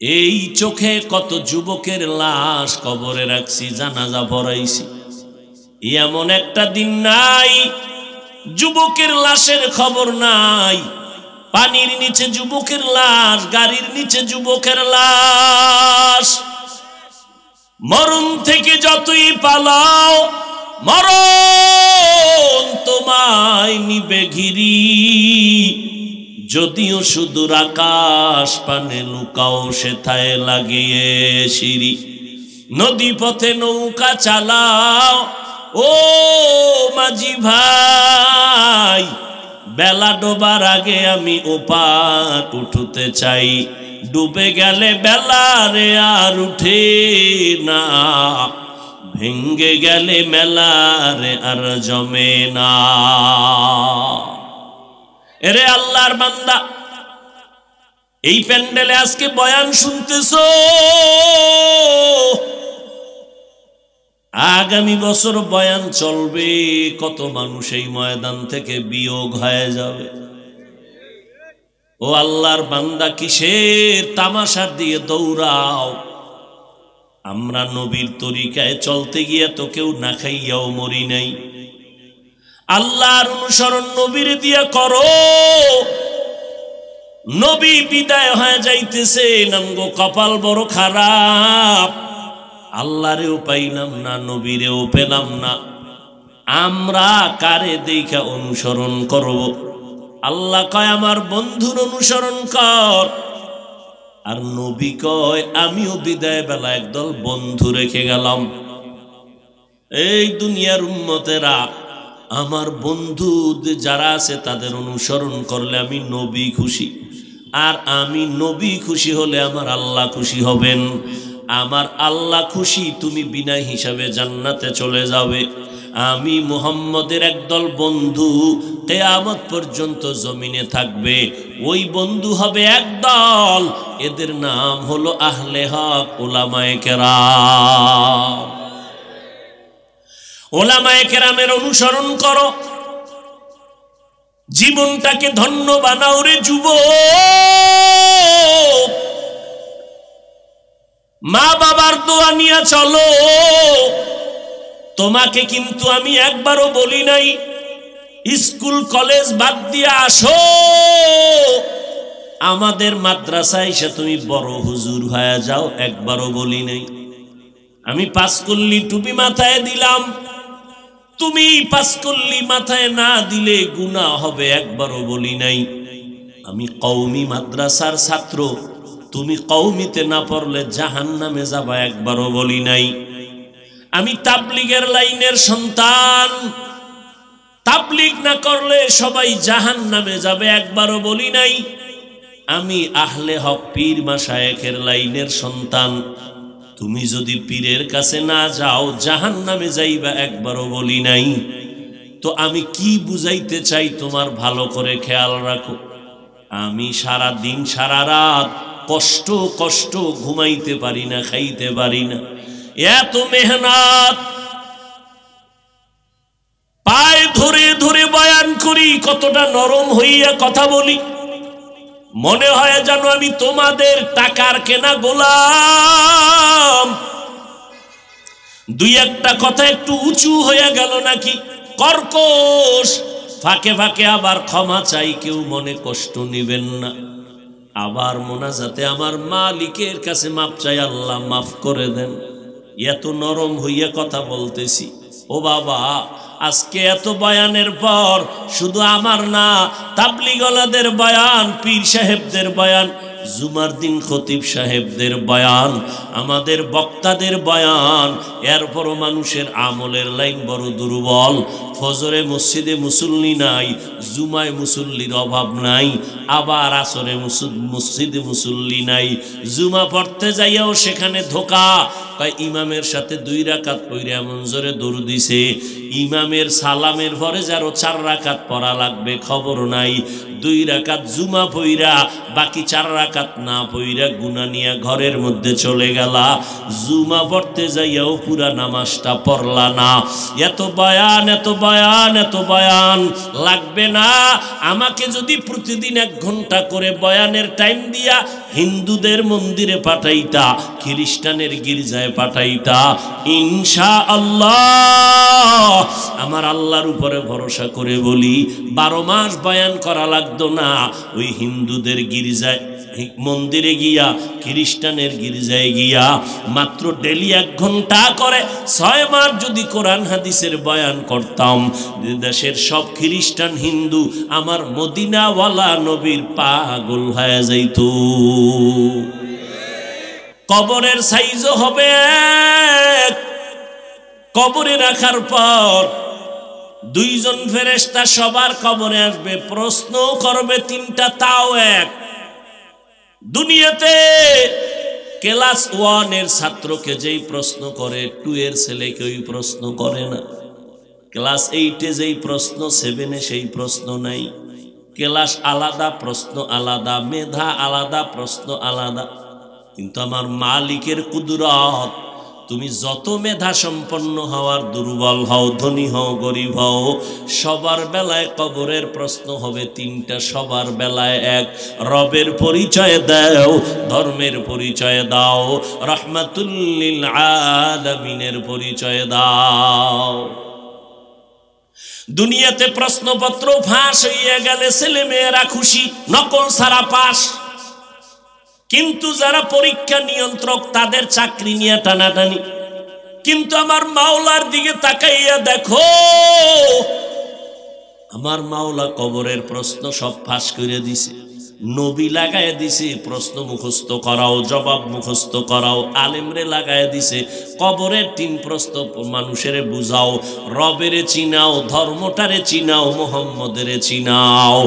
এই চোখে কত যুবকের লাশ কবরে রাখছি, জানাজা পড়াইছি। এমন একটা দিন নাই যুবকের লাশের খবর নাই। পানির নিচে যুবকের লাশ, গাড়ির নিচে যুবকের লাশ। মরণ থেকে যতই পালাও, মরণ তোমায় নিবে ঘিরি। যদিও সুদূর আকাশ পানে লুকাও, সেথায় লাগিয়ে সিঁড়ি। নদী পথে নৌকা চালাও ও মাঝি ভাই, বেলা ডোবার আগে আমি ওপার উঠতে চাই। ডুবে গেলে বেলা রে আর উঠে না, ভেঙ্গে গেলে মেলা রে আর জমে না। এরে আল্লাহর বান্দা, এই প্যান্ডেলে আজকে বয়ান শুনতেছো, আগামী বছর বয়ান চলবে, কত মানুষ এই ময়দান থেকে বিয়োগ হয়ে যাবে। ও আল্লাহর বান্দা, কিসের তামাশার দিয়ে দৌড়াও? আমরা নবীর তরিকায় চলতে গিয়ে তো কেউ না খাইয়াও মরি নাই। আল্লাহর অনুসরণ নবীর দিয়া করো। নবী বিদায় হয়ে যাইতেছে, নামগো কপাল বড় খারাপ। আল্লাহরেও পাইলাম না, নবীরেও পেলাম না। আমরা কারে দেখা অনুসরণ করব? আল্লাহ কয় আমার বন্ধুর অনুসরণ কর, আর নবী কয় আমিও বিদায় বেলা একদল বন্ধু রেখে গেলাম। এই দুনিয়ার উম্মতেরা, আমার বন্ধু যারা আছে তাদের অনুসরণ করলে আমি নবী খুশি, আর আমি নবী খুশি হলে আমার আল্লাহ খুশি হবেন। আমার আল্লাহ খুশি, তুমি বিনা হিসাবে জান্নাতে চলে যাবে। আমি মুহাম্মদের একদল বন্ধু কিয়ামত পর্যন্ত জমিনে থাকবে। ওই বন্ধু হবে একদল, এদের নাম হলো আহলে হক, উলামায়ে কেরাম। উলামায়ে কেরামের অনুসরণ করো, জীবনটাকে ধন্য বানাও রে যুবক। মা বাবার দোয়া নিয়ে চলো। তোমাকে কিন্তু আমি একবারও বলি নাই স্কুল কলেজ বাদ দিয়ে আসো, আমাদের মাদ্রাসায় এসে তুমি বড় হুজুর হয়ে যাও, একবারও বলি নাই। আমি পাঁচকল্লি টুপি মাথায় দিলাম, তুমি পাঁচকল্লি মাথায় না দিলে গুনাহ হবে, একবারও বলি নাই। আমি কওমি মাদ্রাসার ছাত্র, তুমি কওমিতে না পড়লে জাহান্নামে যাবা, একবারও বলি নাই। আমি তাবলীগের লাইনের সন্তান, তাবলীগ না করলে সবাই জাহান্নামে যাবে, একবারও বলি নাই। আমি আহলে হক পীর মাশায়েখের লাইনের সন্তান, তুমি যদি পীরের কাছে না যাও জাহান্নামে যাইবা, একবারও বলি নাই। তো আমি কি বুঝাইতে চাই তোমার ভালো করে খেয়াল রাখো। আমি সারা দিন সারা রাত কষ্ট কষ্ট ঘুমাইতে পারি না, খাইতে পারি না, এত মেহনত, পায়ে ধরে ধরে বয়ান করি, কতটা নরম হইয়া কথা বলি, মনে হয় যেন আমি তোমাদের টাকার কেনা গোলাম। দুই একটা কথা একটু উঁচু হয়ে গেল নাকি কর্কশ, ফাঁকে ফাঁকে আবার ক্ষমা চাই, কেউ মনে কষ্ট নিবেন না। আবার মোনাজাতে আমার মালিকের কাছে মাপ চাই, আল্লাহ মাফ করে দেন। এত নরম হইয়া কথা বলতেছি। ও বাবা, আজকে এত বয়ানের পর শুধু আমার না, তাবলীগওয়ালাদের বয়ান, পীর সাহেবদের বয়ান, জুমার দিন খতিব সাহেবদের বয়ান, আমাদের বক্তাদের বয়ান, এরপরও মানুষের আমলের লাইন বড় দুর্বল। ফজরে মসজিদে মুসল্লি নাই, জুমায় মুসল্লির অভাব নাই, আবার আসরে মসজিদে মুসল্লি নাই, জুমা পড়তে যাইয়াও সেখানে ধোঁকা। তাই ইমামের সাথে 2 রাকাত পড়ে এমন জোরে দরুদ দিছে ইমামের সালামের পরে যারো 4 রাকাত পড়া লাগবে খবর নাই 2 রাকাত জুমা পইরা বাকি 4 রাকাত না পইরা গুনাহ নিয়ে ঘরের মধ্যে চলে গেলা জুমা পড়তে যাইয়াও পুরা নামাজটা পড়লা না এত বয়ান এত বয়ান এত বয়ান লাগবে না আমাকে যদি প্রতিদিন 1 ঘন্টা করে বয়ানের টাইম দিয়া হিন্দুদের মন্দিরে পাঠাইতা খ্রিস্টানের গির্জায় পাঠাইতা ইনশাআল্লাহ আমার আল্লাহর উপরে ভরসা করে বলি 12 মাস বয়ান করা লাগতো না ওই হিন্দুদের গির্জায় মন্দিরে গিয়া খ্রিস্টানের গির্জায় গিয়া মাত্র ডেলি 1 ঘন্টা করে 6 মাস যদি কোরআন হাদিসের বয়ান করতাম দেশের সব খ্রিস্টান হিন্দু আমার মদিনাওয়ালা নবীর পাগল হয়ে যাইত কবরের সাইজও হবে এক কবরে রাখার পর 2 জন ফেরেশতা সবার কবরে আসবে প্রশ্ন করবে 3টা তাও এক দুনিয়াতে ক্লাস 1 এর ছাত্রকে যেই প্রশ্ন করে 2 এর ছেলেকে ওই প্রশ্ন করে না ক্লাস 8 এ যেই প্রশ্ন 7 এ সেই প্রশ্ন নাই ক্লাস আলাদা প্রশ্ন আলাদা মেধা আলাদা প্রশ্ন আলাদা কিন্তু আমার মালিকের কুদরত তুমি যত মেধা সম্পন্ন হওয়ার দুর্বল হও ধনী হও গরিব হও সবার বেলায় কবরের প্রশ্ন হবে 3টা সবার বেলায় এক রবের পরিচয় দাও ধর্মের পরিচয় দাও রাহমাতুল লিল আলামিনের পরিচয় দাও দুনিয়াতে প্রশ্নপত্র ফাঁস হইয়া গেলে ছেলে মেয়েরা খুশি নকল ছাড়া পাস কিন্তু যারা পরীক্ষা নিয়ন্ত্রক তাদের চাকরি নিয়ে টানাটানি কিন্তু আমার মাওলার দিকে তাকাইয়া দেখো আমার মাওলা কবরের প্রশ্ন সব ফাঁস করে দিছে নবী লাগায় দিছে প্রশ্ন মুখস্থ করাও জবাব মুখস্থ করাও আলেমরে লাগায় দিছে কবরের 3 প্রশ্ন মানুষের বুঝাও রবেরে চিনাও ধর্মটারে চিনাও মুহাম্মদেরে চিনাও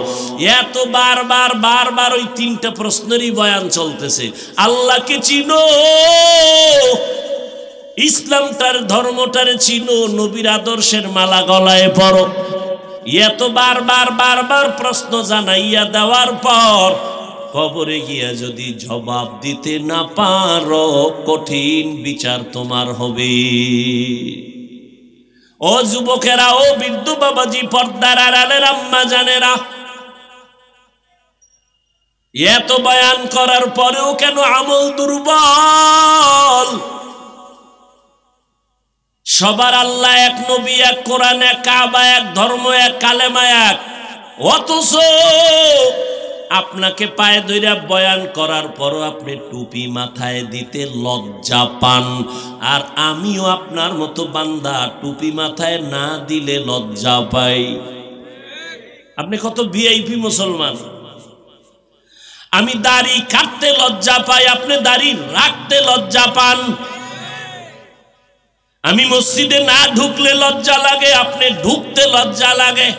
এত বারবার ওই 3টা প্রশ্নেরই বয়ান চলতেছে আল্লাহকে চিনো ইসলামটার ধর্মটারে চিনো নবীর আদর্শের মালা গলায় পরো এত বারবার প্রশ্ন জানাইয়া দেওয়ার পর কবরে গিয়া যদি জবাব দিতে না পারো কঠিন বিচার তোমার হবে ও যুবকেরা ও বৃদ্ধ বাবাজি পর্দার আড়ালের আম্মা জানেরা এত বয়ান করার পরেও কেন আমল দুর্বল সবার আল্লাহ এক নবী এক কোরআন এক কাবা এক ধর্ম এক কালেমা এক অথচ আপনাকে পায়ে ধইরা বয়ান করার পরও আপনি টুপি মাথায় দিতে লজ্জা পান আর আমিও আপনার মতো বান্দা টুপি মাথায় না দিলে লজ্জা পাই আপনি কত ভিআইপি মুসলমান আমি দাড়ি কাটতে লজ্জা পাই আপনি দাড়ি রাখতে লজ্জা পান আমি মসজিদে না ঢুকলে লজ্জা লাগে আপনি ঢুকতে লজ্জা লাগে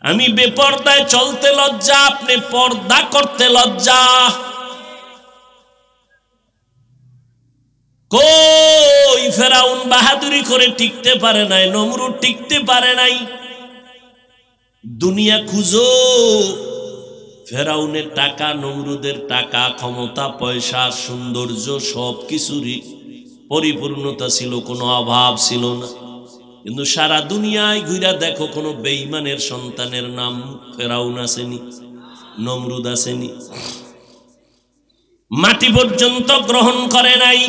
আমি বেপরদায় চলতে লজ্জা আপনি পর্দা করতে লজ্জা কই ফেরাউন বাহাদুরি করে টিকতে পারে নাই নমরুদ টিকতে পারে নাই দুনিয়া খুঁজো ফেরাউনের টাকা নমরুদের টাকা ক্ষমতা পয়সা সৌন্দর্য সব কিছুরই পরিপূর্ণতা ছিল কোনো অভাব ছিল না কিন্তু সারা দুনিয়ায় ঘুরে দেখো কোনো বেঈমানের সন্তানের নাম ফেরাউন আসেনি নমরুদ আসেনি মাটি পর্যন্ত গ্রহণ করে নাই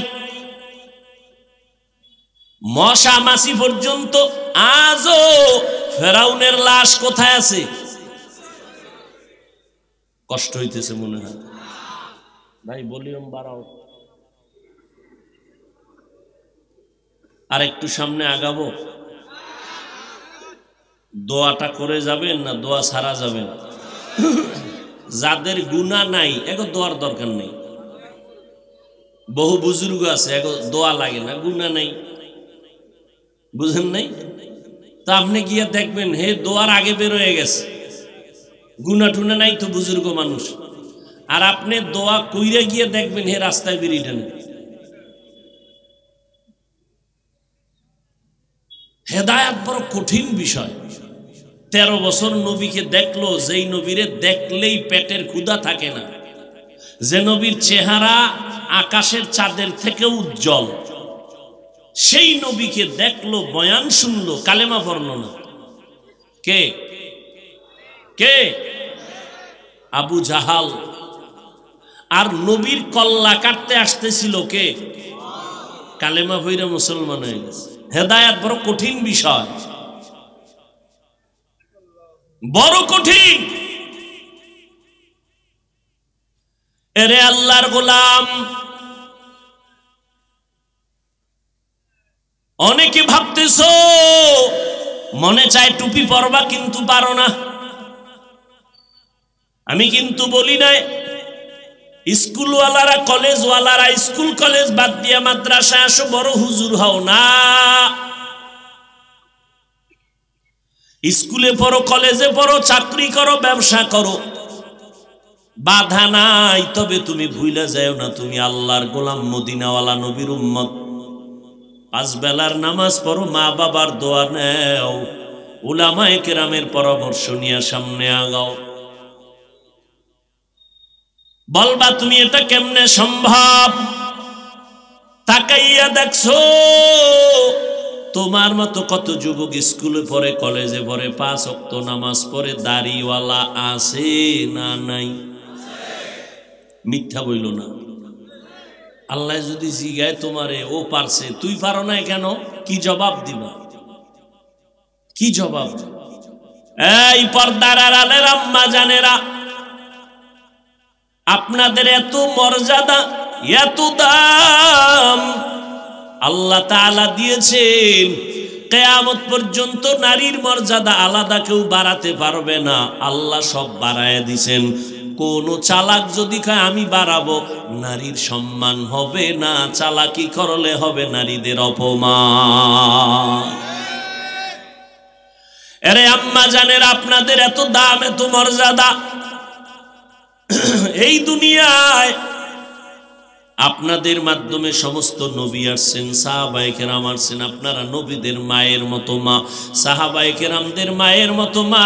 মশা মাছি পর্যন্ত আজও ফেরাউনের লাশ কোথায় আছে কষ্ট হইতেছে মনে হয় ভাই ভলিউম বাড়াও আর একটু সামনে আগাবো দোয়াটা করে যাবেন না দোয়া ছাড়া যাবেন যাদের গুনাহ নাই এগো দোয়ার দরকার নেই বহু বুজুর্গ আছে এগো দোয়া লাগে না গুনাহ নাই বুঝেন নাই তা আপনি গিয়ে দেখবেন হে দোয়ার আগে বের হয়ে গেছে গুনাহ টুনা নাই তো বুজুর্গ মানুষ আর আপনি দোয়া কইরা গিয়ে দেখবেন হে রাস্তায় বেরিয়ে হেদায়েত বড় কঠিন বিষয়। 13 বছর নবীকে দেখলো, যেই নবীরে দেখলেই পেটের ক্ষুধা থাকে না, যে নবীর চেহারা আকাশের চাঁদের থেকে উজ্জ্বল, সেই নবীকে দেখলো, বয়ান শুনলো, কালেমা পড়ল না। কে কে? আবু জাহাল। আর নবীর কল্লা কাটতে আসতেছিল কে? কালেমা পড়ে মুসলমান হয়ে গেছে। হেদায়েত বড় কঠিন বিষয়, বড় কঠিন। এরে আল্লাহর গোলাম, অনেকে ভাবতেছো মনে চায় টুপি পরবা কিন্তু পারো না। আমি কিন্তু বলি নাই স্কুলওয়ালারা, কলেজওয়ালারা স্কুল কলেজ বাদ দিয়ে মাদ্রাসায় আসো, বড় হুজুর হও না। স্কুলে পড়ো, কলেজে পড়ো, চাকরি করো, ব্যবসা করো, বাধা নাই। তবে তুমি ভুলে যাও না তুমি আল্লাহর গোলাম, মদিনাওয়ালা নবীর উম্মত। 5 বেলার নামাজ পড়ো, মা বাবার দোয়া নেও, উলামায়ে কেরামের পরামর্শ নিয়ে সামনে আগাও। বলবা তুমি এটা কেমনে সম্ভব? তাকাইয়া দেখছো তোমার মতো কত যুবক স্কুলে পড়ে, কলেজে পড়ে, 5 ওয়াক্ত নামাজ পড়ে, দাড়িওয়ালা আছে না নাই? মিথ্যা বইল না। আল্লাহ যদি জিগায় তোমারে, ও পারছে, তুই পারো না কেন? কি জবাব দিবা? কি জবাব? এই পর্দার আড়ালের আম্মা জানেরা, আপনাদের এত মর্যাদা, এত দাম আল্লাহ তাআলা দিয়েছেন, কিয়ামত পর্যন্ত নারীর মর্যাদা আলাদা কেউ বাড়াতে পারবে না। আল্লাহ সব বাড়ায় দিয়েছেন। কোন চালাক যদি কয় আমি বাড়াবো, নারীর সম্মান হবে না, চালাকি করলে হবে নারীদের অপমান। আরে আম্মা জানেন, আপনাদের এত দাম, এত মর্যাদা। এই দুনিয়ায় আপনাদের মাধ্যমে সমস্ত নবী আসছেন, সাহাবায়ে কেরাম আসছেন। আপনারা নবীদের মায়ের মতো মা, সাহাবায়ে কেরামদের মায়ের মতো মা,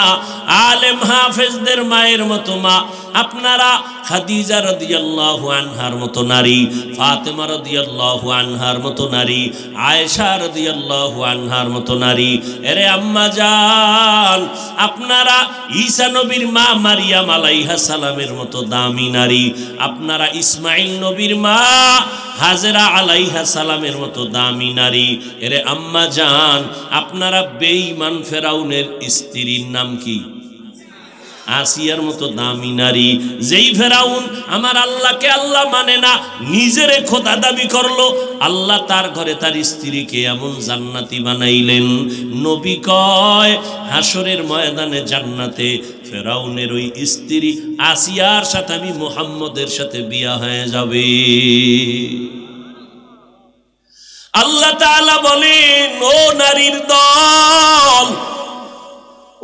আলেম হাফেজদের মায়ের মতো মা। আপনারা খাদিজা রাদিয়াল্লাহু আনহার মতো নারী, ফাতেমা রাদিয়াল্লাহু আনহার মতো নারী, আয়েশা রাদিয়াল্লাহু আনহার মতো নারী। এরে আম্মা জান, আপনারা ঈসা নবীর মা মারিয়াম আলাইহিস সালামের মতো দামি নারী। আপনারা ইসমাইল নবীর মা হাজেরা আলাইহিস সালামের মতো দামি নারী। এরে আম্মা জান, আপনারা বেঈমান ফেরাউনের স্ত্রীর নাম কি? আসিয়ার মতো দামি নারী। যেই ফেরাউন আমার আল্লাহকে আল্লাহ মানে না, নিজেরে খোদা দাবি করলো, আল্লাহ তার ঘরে তার স্ত্রীকে এমন জান্নাতি বানাইলেন। নবী কয় হাসরের ময়দানে জান্নাতে ফেরাউনের ওই স্ত্রী আসিয়ার সাথে আমি মুহাম্মদের সাথে বিয়া হয়ে যাবে। আল্লাহ তাআলা বলেন, ও নারীর দল,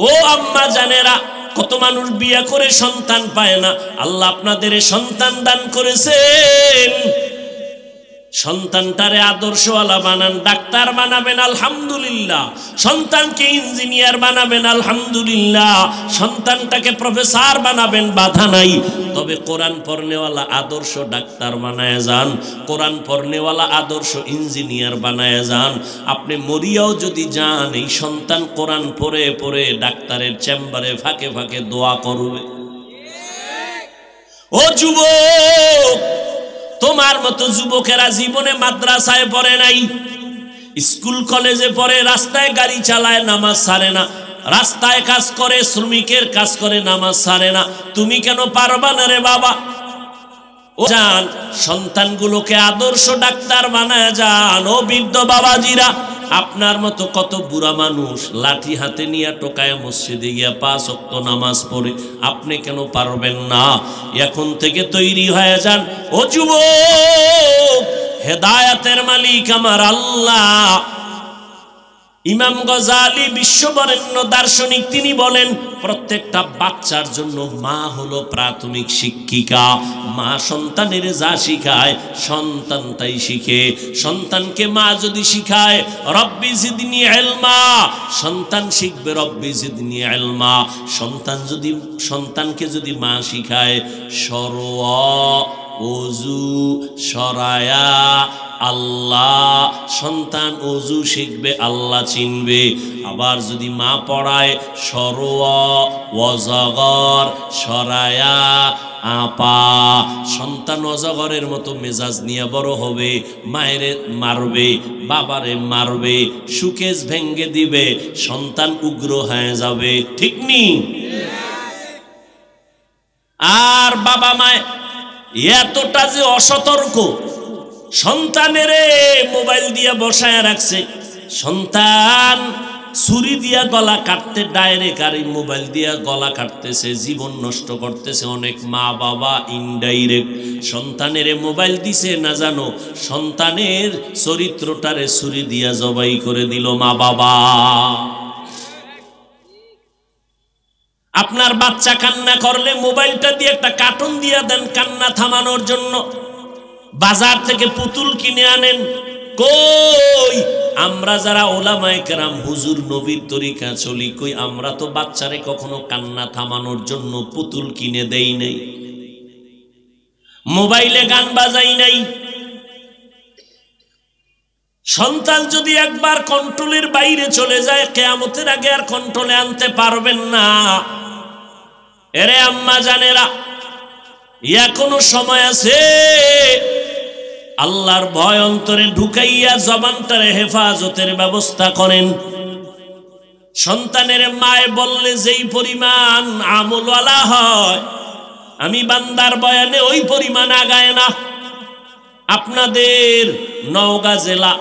ও আম্মা জানেরা, কত মানুষ বিয়ে করে সন্তান পায় না। আল্লাহ আপনাদের সন্তান দান করেছেন, সন্তানটারে আদর্শওয়ালা বানান, ডাক্তার বানাবেন আলহামদুলিল্লাহ, সন্তানকে ইঞ্জিনিয়ার বানাবেন আলহামদুলিল্লাহ, সন্তানটাকে প্রফেসর বানাবেন, বাধা নাই। তবে কোরআন পড়নেওয়ালা আদর্শ ডাক্তার বানায় যান, কোরআন পড়নেওয়ালা আদর্শ ইঞ্জিনিয়ার বানায় যান। আপনি মরিয়াও যদি যান, এই সন্তান কোরআন পড়ে পড়ে ডাক্তারের চেম্বারে ফাঁকে ফাঁকে দোয়া করবে। ও যুবক, তোমার মতো যুবকেরা জীবনে মাদ্রাসায় পড়ে নাই, স্কুল কলেজে পড়ে, রাস্তায় গাড়ি চালায়, নামাজ ছাড়ে না, রাস্তায় কাজ করে, শ্রমিকের কাজ করে, নামাজ ছাড়ে না। তুমি কেন পারবা না রে বাবা? ও জান, সন্তানগুলোকে আদর্শ ডাক্তার বানায় যান। ও বৃদ্ধ বাবাজিরা, আপনার মতো কত বুড়া মানুষ লাঠি হাতে নিয়ে টোকায় মসজিদে গিয়া 5 ওয়াক্ত নামাজ পড়ে, আপনি কেন পারবেন না? এখন থেকে তৈরি হয়ে যান। ও যুবক, হেদায়েতের মালিক আমার আল্লাহ, ইমাম গজালি বিশ্ববরেণ্য দার্শনিক, তিনি বলেন প্রত্যেকটা বাচ্চার জন্য মা হলো প্রাথমিক শিক্ষিকা। মা সন্তানের যা শিখায় সন্তান তাই শিখে। সন্তানকে মা যদি শিখায় রব্বি জিদনি ইলমা, সন্তান শিখবে রব্বি জিদনি ইলমা। সন্তানকে যদি মা শিখায় সরওয়া, ওযু, সরায়া, আল্লাহ, সন্তান ওযু শিখবে, আল্লাহ চিনবে। আবার যদি মা পড়ায় সরওয়া, ওয়াজগর, সরায়া, আপা, সন্তান অজগরের মতো মেজাজ নিয়ে বড় হবে, মায়েরে মারবে, বাবারে মারবে, সুকেশ ভেঙ্গে দিবে, সন্তান উগ্র হয়ে যাবে, ঠিক নি? আর বাবা মায় এতটা যে অসতর্ক, সন্তানেরে মোবাইল দিয়ে বসায় রাখছে, সন্তান ছুরি দিয়া গলা কাটতে ডাইরেক্ট আর মোবাইল দিয়া গলা কাটতেছে, জীবন নষ্ট করতেছে। অনেক মা বাবা ইনডাইরেক্ট সন্তানেরে মোবাইল দিছে না জানো, সন্তানের চরিত্রটারে ছুরি দিয়া জবাই করে দিল মা বাবা। আপনার বাচ্চা কান্না করলে মোবাইলটা দিয়ে একটা কার্টুন দিয়ে দেন কান্না থামানোর জন্য। বাজার থেকে পুতুল কিনে আনেন। কই আমরা যারা ওলামায়ে কেরাম হুজুর নবীর তরিকা চলি, কই আমরা তো বাচ্চারে কখনো কান্না থামানোর জন্য পুতুল কিনে দেই নাই, মোবাইলে গান বাজাই নাই। সন্তান যদি একবার কন্ট্রোলের বাইরে চলে যায়, কিয়ামতের আগে আর কন্ট্রোলে আনতে পারবেন না। এরে আম্মা জানেরা, এখনো সময় আছে। আল্লাহর ভয় অন্তরে ঢুকাইয়া জবানটারে হেফাজতের ব্যবস্থা করেন। সন্তানের মায়ে বললে যেই পরিমাণ আমলওয়ালা হয়, আমি বান্দার বয়ানে ওই পরিমাণ আগায় না। আপনাদের নওগাঁ জেলা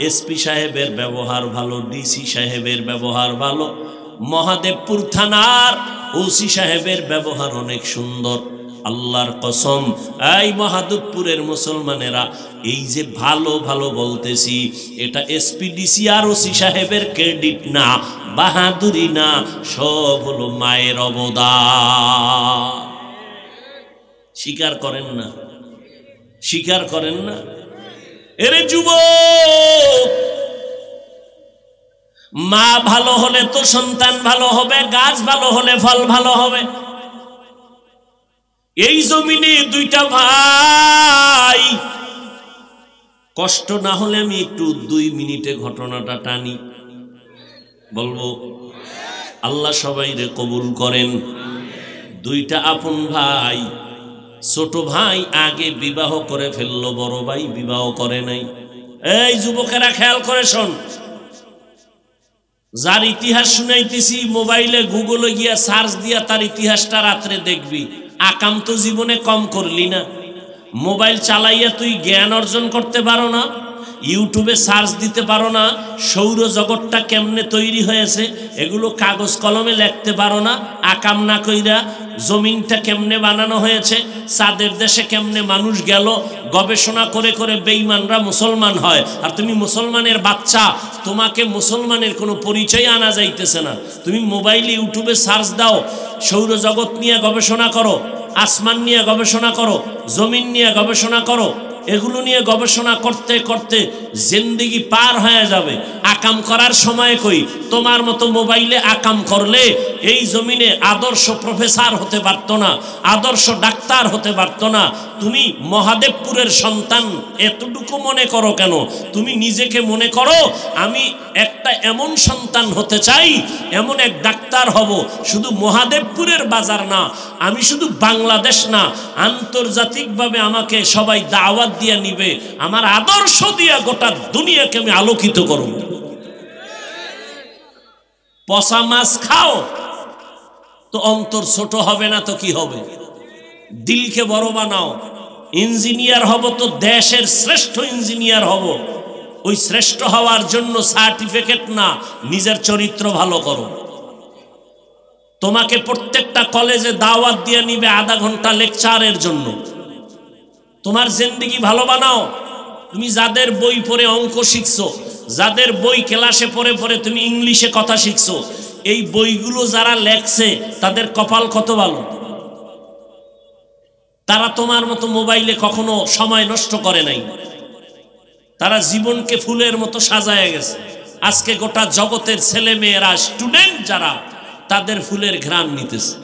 এসপি সাহেবের ব্যবহার ভালো, ডিসি সাহেবের ব্যবহার ভালো, মহাদেবপুর থানার ওসি সাহেবের ব্যবহার অনেক সুন্দর। আল্লাহর কসম, এই মহাদেবপুরের মুসলমানেরা, এই যে ভালো ভালো বলতেছি, এটা এসপি ডিসি আর ওসি সাহেবের ক্রেডিট না, বাহাদুরি না, সব হলো মায়ের অবদান। স্বীকার করেন না? স্বীকার করেন না? এরে যুবক, মা ভালো হলে তো সন্তান ভালো হবে, গাছ ভালো হলে ফল ভালো হবে। এই জমিনে দুইটা ভাই, কষ্ট না হলে আমি একটু 2 মিনিটে ঘটনাটা টানি, বলবো। আল্লাহ সবাইরে কবুল করেন। দুইটা আপন ভাই, ছোট ভাই আগে বিবাহ করে ফেললো, বড় ভাই বিবাহ করে নাই। এই যুবকেরা খেয়াল করে শোন, যার ইতিহাস শুনাইতেছি মোবাইলে গুগলে গিয়া সার্চ দিয়া তার ইতিহাসটা রাত্রে দেখবি। আকাম তো জীবনে কম করলি না। মোবাইল চালাইয়া তুই জ্ঞান অর্জন করতে পারো না, ইউটিউবে সার্চ দিতে পারো না, সৌরজগৎটা কেমনে তৈরি হয়েছে এগুলো কাগজ কলমে লিখতে পারো না, আকাম না কইরা জমিনটা কেমনে বানানো হয়েছে, চাঁদের দেশে কেমনে মানুষ গেল, গবেষণা করে করে বেঈমানরা মুসলমান হয়। আর তুমি মুসলমানের বাচ্চা, তোমাকে মুসলমানের কোনো পরিচয় আনা যাইতেছে না। তুমি মোবাইলে ইউটিউবে সার্চ দাও, সৌরজগৎ নিয়ে গবেষণা করো, আসমান নিয়ে গবেষণা করো, জমিন নিয়ে গবেষণা করো। এগুলো নিয়ে গবেষণা করতে করতে জিন্দেগি পার হয়ে যাবে। আকাম করার সময় কই, তোমার মতো মোবাইলে আকাম করলে এই জমিনে আদর্শ প্রফেসর হতে পারতো না, আদর্শ ডাক্তার হতে পারতো না। তুমি মহাদেবপুরের সন্তান এতটুকু মনে করো কেন? তুমি নিজেকে মনে করো আমি একটা এমন সন্তান হতে চাই, এমন এক ডাক্তার হব। শুধু মহাদেবপুরের বাজার না, আমি শুধু বাংলাদেশ না, আন্তর্জাতিকভাবে আমাকে সবাই দাওয়াত দিয়ে নিবে, আমার আদর্শ দিয়া গোটা দুনিয়াকে আমি আলোকিত করব। পচা মাছ খাও তো অন্তর ছোট হবে না তো কি হবে? দিলকে বড় বানাও। ইঞ্জিনিয়ার হব তো দেশের শ্রেষ্ঠ ইঞ্জিনিয়ার হব। ওই শ্রেষ্ঠ হওয়ার জন্য সার্টিফিকেট না, নিজের চরিত্র ভালো করো। তোমাকে প্রত্যেকটা কলেজে দাওয়াত দিয়ে নিবে আধা ঘন্টা লেকচারের জন্য। তোমার জিন্দেগি ভালো বানাও। তুমি যাদের বই পড়ে অঙ্ক শিখছো, যাদের বই ক্লাসে পড়ে পড়ে তুমি ইংলিশে কথা শিখছো, এই বইগুলো যারা লেখছে তাদের কপাল কত ভালো। তারা তোমার মতো মোবাইলে কখনো সময় নষ্ট করে নাই, তারা জীবনকে ফুলের মতো সাজায় গেছে। আজকে গোটা জগতের ছেলে মেয়েরা স্টুডেন্ট যারা, তাদের ফুলের ঘ্রাণ নিতেছে।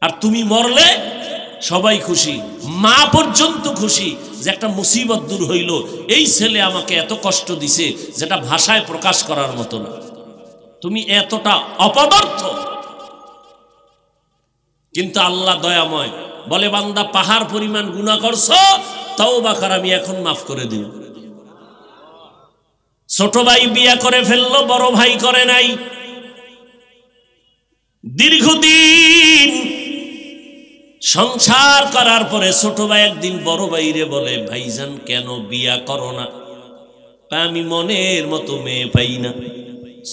আর তুমি মরলে সবাই খুশি, মা পর্যন্ত খুশি যে একটা মুসিবত দূর হইল, এই ছেলে আমাকে এত কষ্ট দিছে যেটা ভাষায় প্রকাশ করার মতো না। তুমি এতটা অপদার্থ। কিন্তু আল্লাহ দয়াময়, বলে বান্দা পাহাড় পরিমাণ গুনাহ করছো, তওবা কর, আমি এখন মাফ করে দিব। ছোট ভাই বিয়া করে ফেললো, বড় ভাই করে নাই। দীর্ঘদিন সংসার করার পরে ছোট ভাই একদিন বড় ভাইরে বলে, ভাইজান কেন বিয়া করো না? আমি মনের মতো মেয়ে পাই না।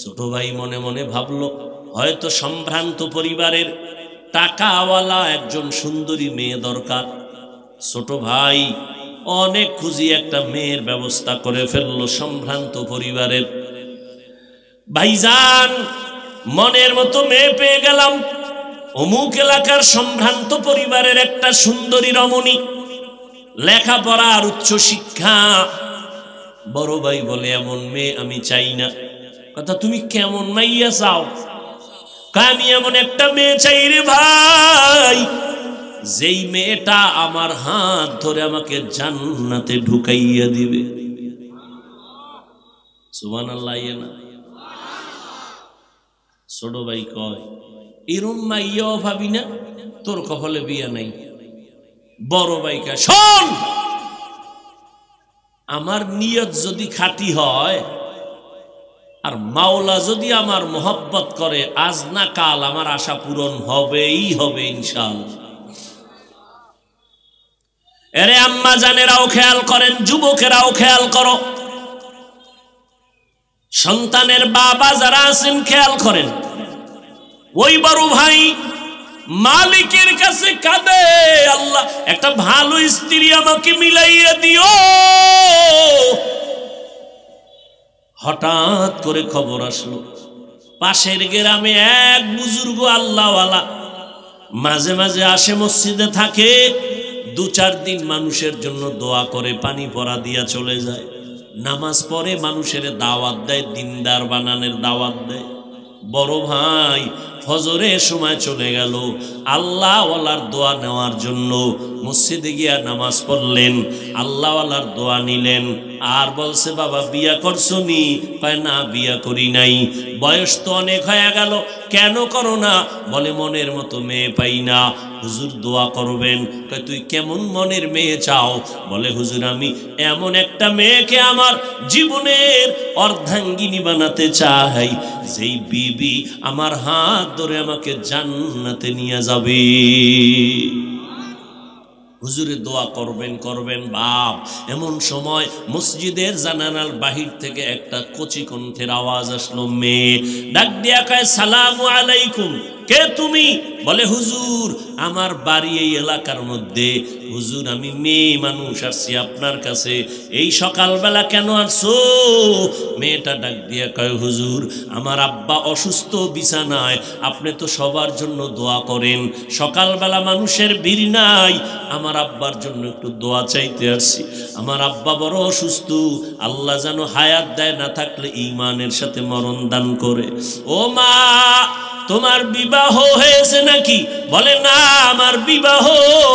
ছোট ভাই মনে মনে ভাবলো, হয়তো সম্ভ্রান্ত পরিবারের টাকাওয়ালা একজন সুন্দরী মেয়ে দরকার। ছোট ভাই অনেক খুঁজি একটা মেয়ের ব্যবস্থা করে ফেললো সম্ভ্রান্ত পরিবারের। ভাইজান মনের মতো মেয়ে পেয়ে গেলাম, অমুক এলাকার সম্ভ্রান্ত পরিবারের একটা সুন্দরী রমণী, লেখাপড়া আর উচ্চ শিক্ষা। বড় ভাই বলে, এমন মেয়ে আমি চাই না। কথা, তুমি কেমন মাইয়া চাও? আমি এমন একটা মেয়ে চাই রে ভাই, যেই মেয়েটা আমার হাত ধরে আমাকে জান্নাতে ঢুকাইয়া দিবে। সুবহানাল্লাহ। না ছোট ভাই কয়, এরম মাইয়াও ভাবি না, তোর কপালে বিয়া নাই। বড় ভাই কয়, শোন, আমার নিয়ত যদি খাঁটি হয় আর মাওলা যদি আমার মোহব্বত করে, আজ না কাল আমার আশা পূরণ হবেই হবে ইনশাআল্লাহ। এরে আম্মা জানেরাও খেয়াল করেন, যুবকেরাও খেয়াল করো, সন্তানের বাবা যারা আছেন খেয়াল করেন। ওই বড় ভাই মালিকের কাছে কাঁদে, আল্লাহ একটা ভালো স্ত্রী আমাকে মিলাইয়া দিও। হঠাৎ করে খবর আসলো, পাশের গ্রামে এক বুজুর্গ আল্লাহওয়ালা মাঝে মাঝে আসে, মসজিদে থাকে, 2-4 দিন মানুষের জন্য দোয়া করে, পানি পড়া দিয়া চলে যায়। নামাজ পড়ে, মানুষের দাওয়াত দেয়, দিনদার বানানোর দাওয়াত দেয়। বড় ভাই ফজরের সময় চলে গেল আল্লাহওয়ালার দোয়া নেওয়ার জন্য। মসজিদে গিয়া নামাজ পড়লেন, আল্লাহওয়ালার দোয়া নিলেন। আর বলছে, বাবা বিয়া করছো নি? কয় না, বিয়া করি নাই। বয়স তো অনেক হয়ে গেল, কেন করো না? বলে মনের মতো মেয়ে পাই না। হুজুর দোয়া করবেন। কয় তুই কেমন মনের মেয়ে চাও? বলে হুজুর আমি এমন একটা মেয়েকে আমার জীবনের অর্ধাঙ্গিনী বানাতে চাই, যেই বিবি আমার হাত ধরে আমাকে জান্নাতে নিয়ে যাবে। হুজুরে দোয়া করবেন করবেন বাপ। এমন সময় মসজিদের জানালার বাহির থেকে একটা কচি কণ্ঠের আওয়াজ আসলো। মেয়ে ডাক দিয়া কয়, সালামু আলাইকুম। কে তুমি? বলে হুজুর আমার বাড়ি এই এলাকার মধ্যে। হুজুর আমি মেয়ে মানুষ, আসছি আপনার কাছে। এই সকালবেলা কেন আসছো? মেয়েটা ডাক দিয়া কয়, হুজুর আমার আব্বা অসুস্থ, বিছানায়। আপনি তো সবার জন্য দোয়া করেন, সকালবেলা মানুষের ভিড় নাই, আমার আব্বার জন্য একটু দোয়া চাইতে আসছি। আমার আব্বা বড় অসুস্থ, আল্লাহ যেন হায়াত দেয়, না থাকলে ঈমানের সাথে মরণ দান করে। ও মা তোমার বিবাহ হয়েছে নাকি? বলে না আমার বিবাহ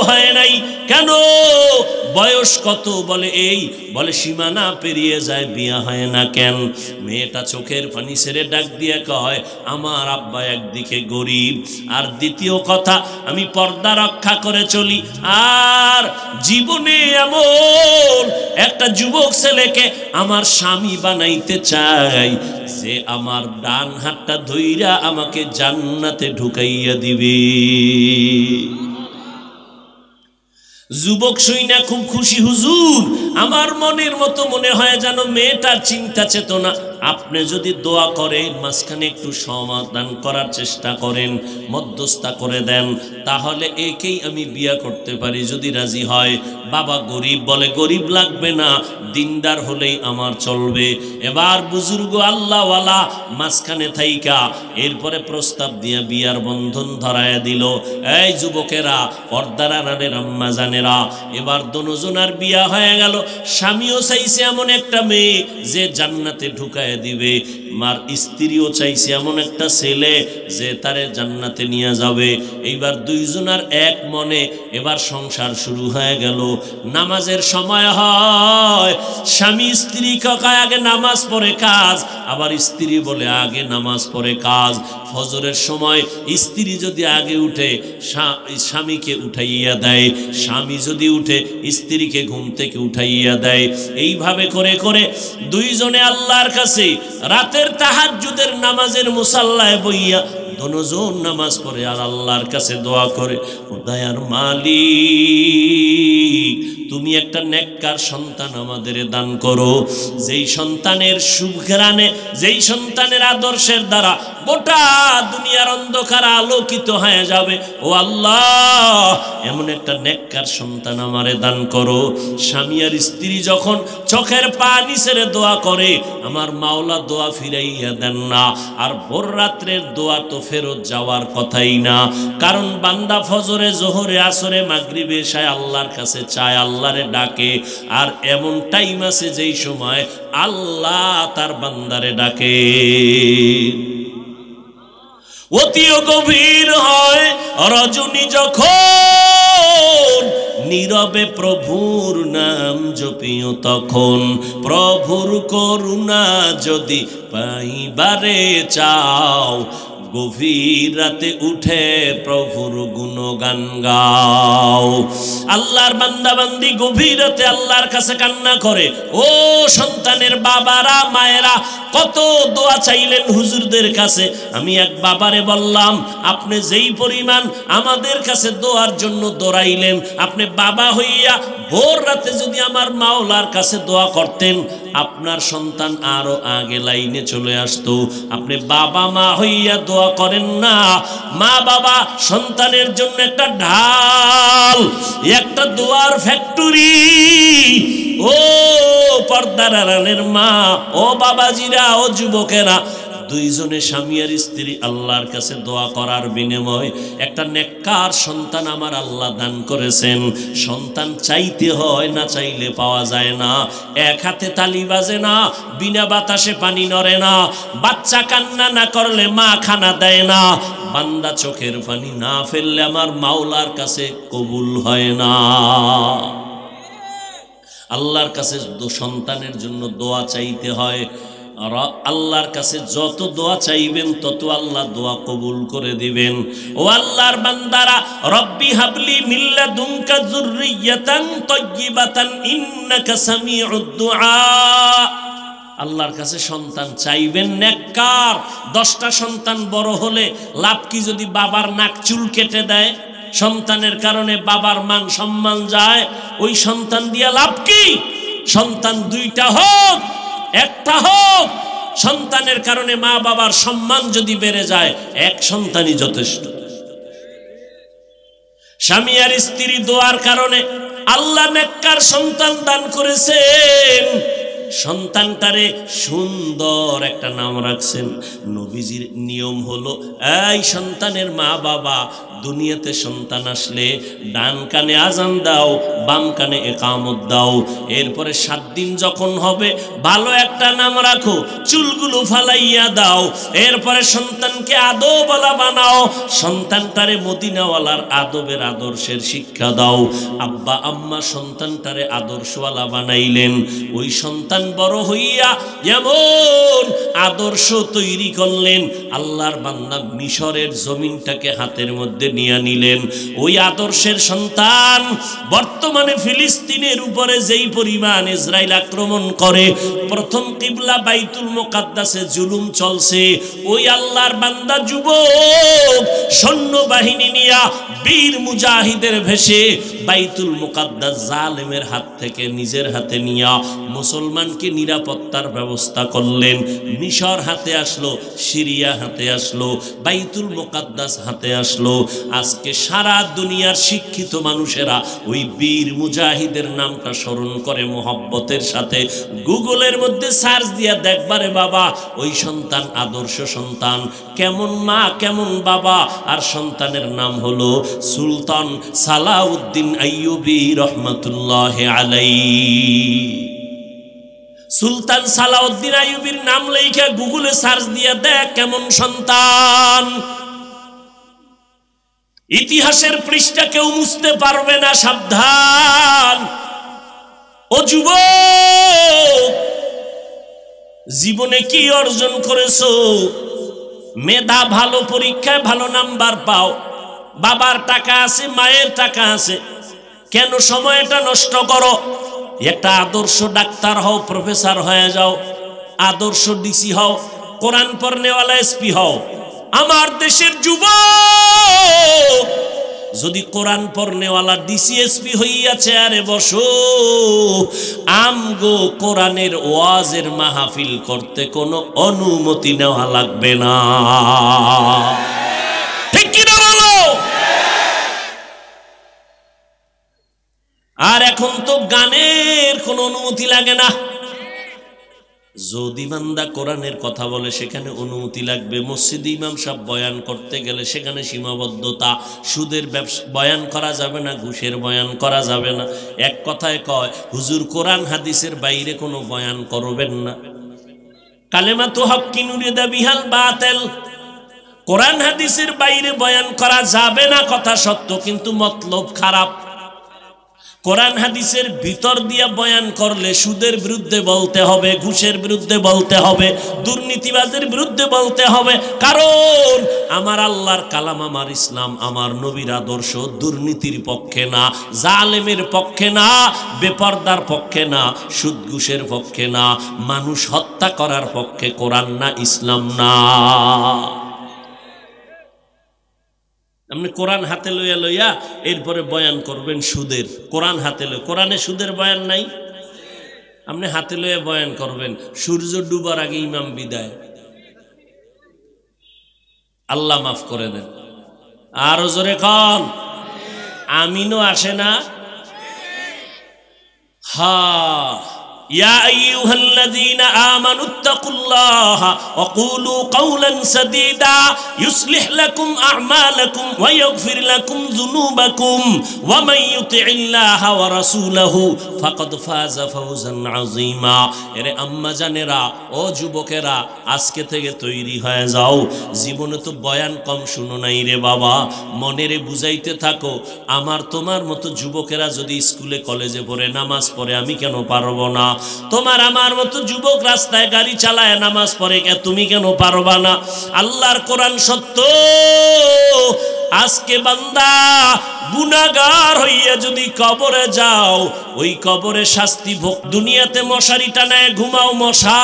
হয় নাই। কেন? বয়স কত? বলে এই। বলে সীমানা পেরিয়ে যায়, বিয়া হয় না কেন? মেয়েটা চোখের পানি ছেড়ে ডাক দিয়ে কয়, আমার আব্বা একদিকে গরিব, আর দ্বিতীয় কথা আমি পর্দা রক্ষা করে চলি, আর জীবনে এমন একটা যুবক ছেলেকে আমার স্বামী বানাইতে চাই যে আমার ডান হাতটা ধইরা আমাকে জান্নাতে ঢুকাইয়া দিবে। যুবক শুইনা খুব খুশি। হুজুর আমার মনের মতো মনে হয় যেন মেয়েটার চিন্তা চেতনা আপনি যদি দোয়া করেন মাঝখানে একটু সমাধান করার চেষ্টা করেন, মধ্যস্থতা করে দেন, তাহলে একেই আমি বিয়া করতে পারি যদি রাজি হয়। বাবা গরিব বলে গরিব লাগবে না, দিনদার হলেই আমার চলবে। এবার বুজুর্গ আল্লাহওয়ালা মাঝখানে থাইকা এরপরে প্রস্তাব দিয়া বিয়ার বন্ধন ধরায়া দিল। এই যুবকেরা, পর্দার আড়ালের আম্মা জানেরা, এবার দুজনার বিয়া হয়ে গেল। স্বামীও চাইছে এমন একটা মেয়ে যে জান্নাতে ঢুকায় দিবে, মার স্ত্রীও চাইছে এমন একটা ছেলে যে তারে জান্নাতে নিয়ে যাবে। এইবার দুইজনার এক মনে এবার সংসার শুরু হয়ে গেল। নামাজের সময় হয়, স্বামী স্ত্রী কয় আগে নামাজ পড়ে কাজ, আবার স্ত্রী বলে আগে নামাজ পড়ে কাজ। ফজরের সময় স্ত্রী যদি আগে উঠে স্বামীকে উঠাইয়া দেয়, স্বামী যদি উঠে স্ত্রীকে ঘুম থেকে উঠাইয়া দেয়। এইভাবে করে করে দুইজনে আল্লাহর কাছে রাতের তাহাজ্জুদের নামাজের মুসাল্লায় বইয়া দুজন নামাজ পড়ে আর আল্লাহর কাছে দোয়া করে, ও দয়ার মালিক, তুমি একটা নেককার সন্তান আমাদের দান করো, যেই সন্তানের সুঘ্রাণে, যেই সন্তানের আদর্শের দ্বারা গোটা দুনিয়ার অন্ধকার আলোকিত হয়ে যাবে। ও আল্লাহ, এমন একটা নেককার সন্তান আমারে দান করো। স্বামী আর স্ত্রী যখন চোখের পানি ছেড়ে দোয়া করে, আমার মাওলা দোয়া ফিরাইয়া দেন না। আর ভোর রাত্রের দোয়া তো ফেরত যাওয়ার কথাই না, কারণ বান্দা ফজরে, জোহরে, আসরে, মাগরিবে, এশায় আল্লাহর কাছে চায়, আল্লাহরে ডাকে। আর এমন টাইম আছে যেই সময় আল্লাহ তার বান্দারে ডাকে। অতিও গভীর হয় রজনী যখন, নীরবে প্রভুর নাম জপিও তখন। প্রভুর করুণা যদি পাইবারে চাও, গভীর রাতে উঠে প্রভুর গুণগান গাও। আল্লাহর বান্দা বান্দি গভীর রাতে আল্লাহর কাছে কান্না করে। ও সন্তানের বাবারা, মায়েরা, কত দোয়া চাইলেন হুজুরদের কাছে। আমি এক বাবারে বললাম, আপনি যেই পরিমাণ আমাদের কাছে দোয়ার জন্য দৌড়াইলেন, আপনি বাবা হইয়া ভোর রাতে যদি আমার মাওলার কাছে দোয়া করতেন, আপনার সন্তান আরো আগে লাইনে চলে আসতো। আপনি বাবা মা হইয়া দোয়া করেন না। মা বাবা সন্তানের জন্য একটা ঢাল, একটা দোয়ার ফ্যাক্টরি। ও পর্দার আড়ালের মা, ও বাবাজিরা, ও যুবকেরা, দুইজনে স্বামী আর স্ত্রী আল্লাহর কাছে দোয়া করার বিনিময় একটা নেককার সন্তান আমার আল্লাহ দান করেছেন। সন্তান চাইতে হয়, না চাইলে পাওয়া যায় না। এক হাতে তালি বাজে না, বিনা বাতাসে পানি নড়ে না। বাচ্চা কান্না না করলে মা খানা দেয় না। বান্দা চোখের পানি না ফেললে আমার মাওলার কাছে কবুল হয় না। আল্লাহর কাছে সন্তানের জন্য দোয়া চাইতে হয়। আর আল্লাহর কাছে যত দোয়া চাইবেন তত আল্লাহ দোয়া কবুল করে দিবেন। ও আল্লাহর বান্দারা, রব্বি হাবলি মিন লাদুনকা যুররিয়াতান তাইয়্যিবাতান ইন্নাকা সামিউদ দুআ। আল্লাহর কাছে সন্তান চাইবেন নেককার। 10টা সন্তান বড় হলে লাভ কি যদি বাবার নাক চুল কেটে দেয়? সন্তানের কারণে বাবার মান সম্মান যায়, ওই সন্তান দিয়া লাভ কি? সন্তান 2টা হোক, 1টা হোক, সন্তানের কারণে মা বাবার সম্মান যদি বেড়ে যায়, এক সন্তানই যথেষ্ট। স্বামী আর স্ত্রী দোয়ার কারণে আল্লাহ নেককার সন্তান দান করেছেন। সন্তানটারে সুন্দর একটা নাম রাখছেন। নবীজির নিয়ম হলো, এই সন্তানের মা বাবা দুনিয়াতে সন্তান আসলে ডান কানে আজান দাও, বাম কানে ইকামত দাও। এরপরে 7 দিন যখন হবে ভালো একটা নাম রাখো, চুলগুলো ফালাইয়া দাও। এরপরে সন্তানকে আদবওয়ালা বানাও, সন্তানটারে মদিনাওয়ালার আদবের আদর্শের শিক্ষা দাও। আব্বা আম্মা সন্তানটারে আদর্শওয়ালা বানাইলেন। ওই সন্তান বড় হইয়া এমন আদর্শ তৈরি করলেন, আল্লাহর বান্দা মিশরের জমিনটাকে হাতের মধ্যে নিয়ে নিলেন। ওই আদর্শের সন্তান বর্তমানে ফিলিস্তিনের উপরে যেই পরিমাণ ইসরায়েল আক্রমণ করে, প্রথম কিবলা বাইতুল মুকাদ্দাসে জুলুম চলছে, ওই আল্লাহর বান্দা যুবক সৈন্যবাহিনী নিয়া বীর মুজাহিদের ভেসে বাইতুল মুকাদ্দাস জালেমের হাত থেকে নিজের হাতে নিয়া মুসলমানকে নিরাপত্তার ব্যবস্থা করলেন। মিশর হাতে আসলো, সিরিয়া হাতে আসলো, বাইতুল মুকাদ্দাস হাতে আসলো। আজকে সারা দুনিয়ার শিক্ষিত মানুষেরা ওই বীর মুজাহিদের নামটা স্মরণ করে মোহব্বতের সাথে। গুগলের মধ্যে সার্চ দিয়া দেখবারে বাবা, ওই সন্তান আদর্শ সন্তান, কেমন মা কেমন বাবা, আর সন্তানের নাম হলো সুলতান সালাউদ্দিন আইয়ুবী রহমাতুল্লাহি আলাইহি। সুলতান সালাউদ্দিন আইয়ুবীর নাম লেখা গুগলে সার্চ দিয়ে দেখ কেমন সন্তান। ইতিহাসের পৃষ্ঠা কেউ মুছতে পারবে না, সাবধান। ও যুবক, জীবনে কি অর্জন করেছো? মেধা ভালো, পরীক্ষায় ভালো নাম্বার পাও, বাবার টাকা আছে, মায়ের টাকা আছে, কেন সময়টা নষ্ট করো? একটা আদর্শ ডাক্তার হও, প্রফেসর হয়ে যাও, আদর্শ ডিসি হও, কোরআন পড়নেওয়ালা এসপি হও। আমার দেশের যুবক যদি কোরআন পড়নেওয়ালা ডিসি এসপি হইয়া চেয়ারে বসো, আমগো কোরআনের ওয়াজের মাহফিল করতে কোনো অনুমতি নেওয়া লাগবে না। ঠিক কি না বলো? আর এখন তো গানের কোনো অনুমতি লাগে না। যদি বান্দা কোরআনের কথা বলে সেখানে অনুমতি লাগবে। মসজিদে ইমাম সাহেব বয়ান করতে গেলে সেখানে সীমাবদ্ধতা। সুদের ব্যবসা বয়ান করা যাবে না, ঘুষের বয়ান করা যাবে না। এক কথায় কয় হুজুর কোরআন হাদিসের বাইরে কোনো বয়ান করবেন না। কালেমাতু হক্কিন উরিদা বিহাল বাতিল, কোরআন হাদিসের বাইরে বয়ান করা যাবে না কথা সত্য, কিন্তু মতলব খারাপ। কোরআন হাদিসের ভিতর দিয়ে বয়ান করলে সুদের বিরুদ্ধে বলতে হবে, ঘুষের বিরুদ্ধে বলতে হবে, দুর্নীতিবাজের বিরুদ্ধে বলতে হবে। কারণ আমার আল্লাহর কালাম, আমার ইসলাম, আমার নবীর আদর্শ দুর্নীতির পক্ষে না, জালেমের পক্ষে না, বেপরদার পক্ষে না, সুদ ঘুষের পক্ষে না, মানুষ হত্যা করার পক্ষে কোরআন না, ইসলাম না। আপনি কোরআন হাতে লইয়া লইয়া এরপরে বয়ান করবেন সুদের। কোরআন হাতে লই, কোরআনে সুদের বয়ান নাই, আপনি হাতে লইয়া বয়ান করবেন। সূর্য ডুবার আগে ইমাম বিদায়, আল্লাহ মাফ করে দেন। আরো জোরে কন আমিনও আসে না। হা ইয়া আইয়ুহাল্লাযীনা আমানুত্তাকুল্লাহা ওয়া কুলু কাওলান সাদীদা ইউসলিহ লাকুম আ'মালাকুম ওয়া ইয়াগফির লাকুম যুনুবাকুম ওয়া মান ইউতি'ইল্লাহা ওয়া রাসূলাহু ফাকাদ ফাযা ফাওজান আযীমা। এরে আম্মা জানেরা, ও যুবকেরা, আজকে থেকে তৈরি হয়ে যাও। জীবনে তো বয়ান কম শুনো নাই রে বাবা, মনেরে বুঝাইতে থাকো। আমার তোমার মতো যুবকেরা যদি স্কুলে কলেজে পড়ে নামাজ পড়ে, আমি কেন পারবো না? তোমার আমার মতো যুবক রাস্তায় গাড়ি চালায় নামাজ পড়ে, তুমি কেন পারবা না? আল্লাহর কোরআন সত্য। আজকে বান্দা গুনাহগার হইয়া যদি কবরে যাও, ওই কবরে শাস্তি ভোগ। দুনিয়াতে মশারি টানায় ঘুমাও, মশা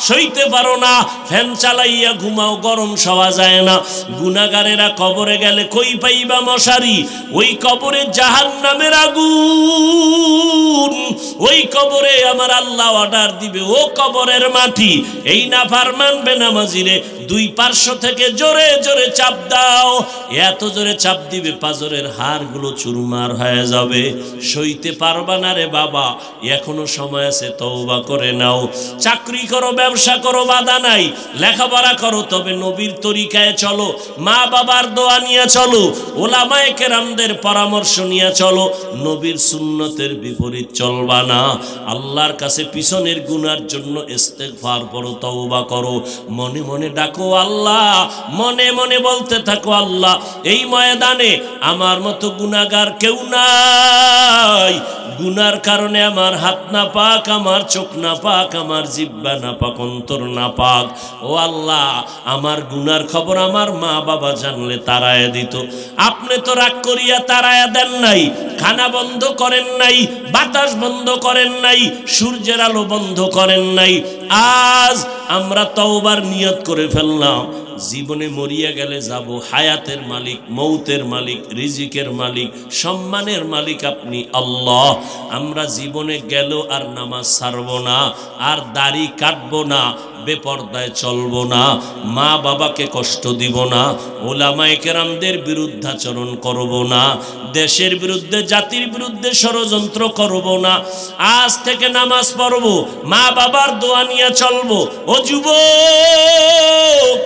সইতে পারো না, ফ্যান চালাইয়া ঘুমাও, গরম সওয়া যায় না। গুনাহগারেরা কবরে গেলে কই পাইবা মশারি? ওই কবরে জাহান্নামের আগুন। ওই কবরে আমার আল্লাহ অর্ডার দিবে, ও কবরের মাটি, এই নাফরমান বেনামাজিরে দুই পার্শ্ব থেকে জোরে জোরে চাপ দাও। এত জোরে চাপ দিবে পাজরের হাড়গুলো চুরমার হয়ে যাবে, সইতে পারবা না রে বাবা। এখনো সময় আছে, তওবা করে নাও। চাকরি করো, ব্যবসা করো, বাধা নাই। লেখাপড়া করো, তবে নবীর তরিকায় চলো, মা বাবার দোয়া নিয়ে চলো, ওলামায়ে কেরামদের পরামর্শ নিয়ে চলো। নবীর সুন্নতের বিপরীত চলবা না। আল্লাহর কাছে পিছনের গুনার জন্য ইস্তেগফার করো, তওবা করো। মনে মনে ডাকো আল্লাহ, মনে মনে বলতে থাকো আল্লাহ, এই ময়দানে আমার মতো গুনাহগার কেউ নাই। গুনার কারণে আমার হাত না পাক, আমার চোখ না পাক, আমার জিহ্বা না পাক, অন্তর না পাক। ও আল্লাহ, আমার গুনার খবর আমার মা বাবা জানলে তাড়ায়া দিত। আপনি তো রাগ করিয়া তাড়ায়া দেন নাই, খানা বন্ধ করেন নাই, বাতাস বন্ধ করেন নাই, সূর্যের আলো বন্ধ করেন নাই। আজ আমরা তওবার নিয়ত করে ফেললাম, জীবনে মরিয়া গেলে যাব, হায়াতের মালিক, মৌতের মালিক, রিজিকের মালিক, সম্মানের মালিক আপনি আল্লাহ। আমরা জীবনে গেল আর নামাজ ছাড়ব না, আর দাড়ি কাটবো না, বেপরদায় চলবো না, মা বাবাকে কষ্ট দিব না, ওলামায়ে কেরামদের বিরুদ্ধাচরণ করব না, দেশের বিরুদ্ধে জাতির বিরুদ্ধে ষড়যন্ত্র করব না। আজ থেকে নামাজ পড়ব, মা বাবার দোয়া নিয়ে চলবো। ও যুবক,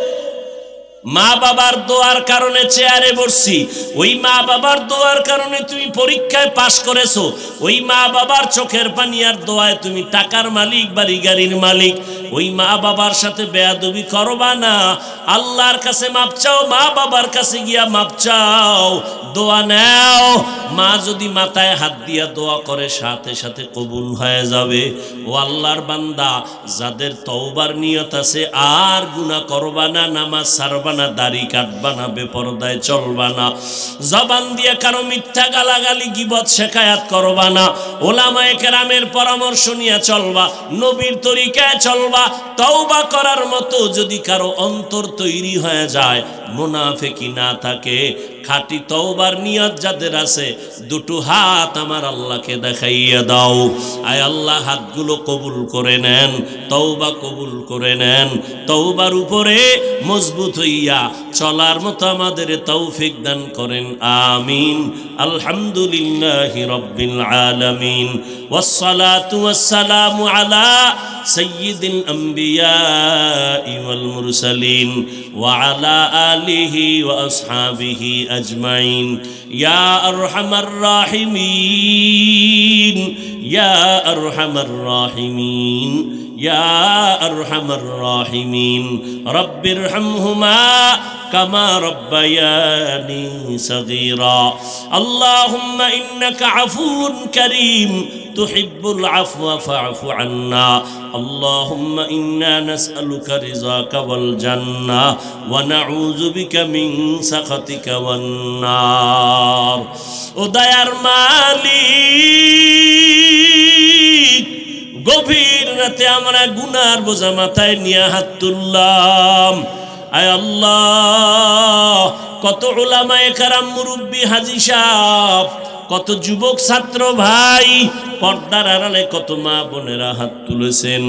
মা বাবার দোয়ার কারণে চেয়ারে বসছি, ওই মা বাবার দোয়ার কারণে তুমি পরীক্ষায় পাশ করেছো, ওই মা বাবার চোখের পানি আর দোয়ায় তুমি টাকার মালিক, বাড়ি গাড়ির মালিক। ওই মা বাবার সাথে বেয়াদবি করবা না, আল্লাহর কাছে মাপ চাও, মা বাবার কাছে গিয়া মাপ চাও, দোয়া নাও। মা যদি মাথায় হাত দিয়া দোয়া করে সাথে সাথে কবুল হয়ে যাবে। ও আল্লাহর বান্দা, যাদের তওবার নিয়ত আছে, আর গুনাহ করবা না, নামাজ ছাড়বা না, দাড়ি কাটবা না, বেপরদায় চলবা না, জবান দিয়ে কারো মিথ্যা গালাগালি গীবত শেখায়াত করবা না, ওলামায়ে কেরামের পরামর্শ নিয়ে চলবা, নবীর তরিকায় চলবা। তওবা করার মতো যদি কারো অন্তর তৈরি হয়ে যায়, মুনাফিকি না থাকে, খাঁটি তওবার নিয়ত যাদের আছে, দুটো হাত আমার আল্লাহকে দেখাইয়া দাও। আয় আল্লাহ, হাতগুলো কবুল করে নেন, তওবা কবুল করে নেন, তওবার উপরে মজবুত হইয়া চলার মতো আমাদের তৌফিক দান করেন, আমিন। আলহামদুলিল্লাহি রাব্বিল আলামিন, ওয়াসসালাতু ওয়াসসালামু আলা সাইয়্যিদিল আম্বিয়া ওয়াল মুরসালিন ওয়া আলা আলিহি ওয়া আসহাবিহি আজমাইন। ইয়া আরহামার রাহিমিন, ইয়া আরহামার রাহিমিন, ইয়া আরহামার রাহিমিন। রব্বিরহামহুমা কামা রব্বায়ানি সগীরা। আল্লাহুম্মা ইন্নাকা আফুউন কারীম তুহিব্বুল আফওয়া ফা'ফু আন্না। আল্লাহুম্মা ইন্না নাসআলুকা রিযাকা ওয়াল জান্নাহ ওয়া নাউযু বিকা মিন সাখাতিকা ওয়ান নার। ও দয়ার মালিক, গভীর রাতে আমরা গুনার বোঝা মাথায় নিয়ে হাত তুললাম। আয় আল্লাহ, কত উলামায়ে কেরাম, মুরব্বী, হাজী সাহেব, কত যুবক ছাত্র ভাই, পর্দার আড়ালে কত মা বোনেরা হাত তুলেছেন।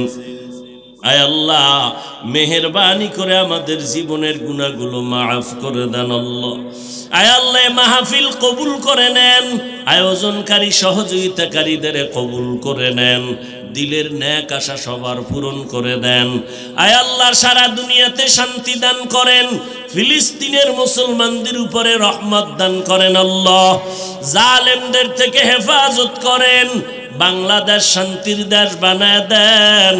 আয় আল্লাহ, মেহেরবানি করে আমাদের জীবনের গুনাহগুলো মাফ করে দেন আল্লাহ। আয় আল্লাহ, মাহফিল কবুল করে নেন, আয়োজনকারী সহযোগিতাকারীদের কবুল করে নেন, দিলের নেক আশা সবার পূরণ করে দেন। আয় আল্লাহ, সারা দুনিয়াতে শান্তি দান করেন, ফিলিস্তিনের মুসলমানদের উপরে রহমত দান করেন আল্লাহ, জালেমদের থেকে হেফাজত করেন, বাংলাদেশ শান্তির দেশ বানায় দেন।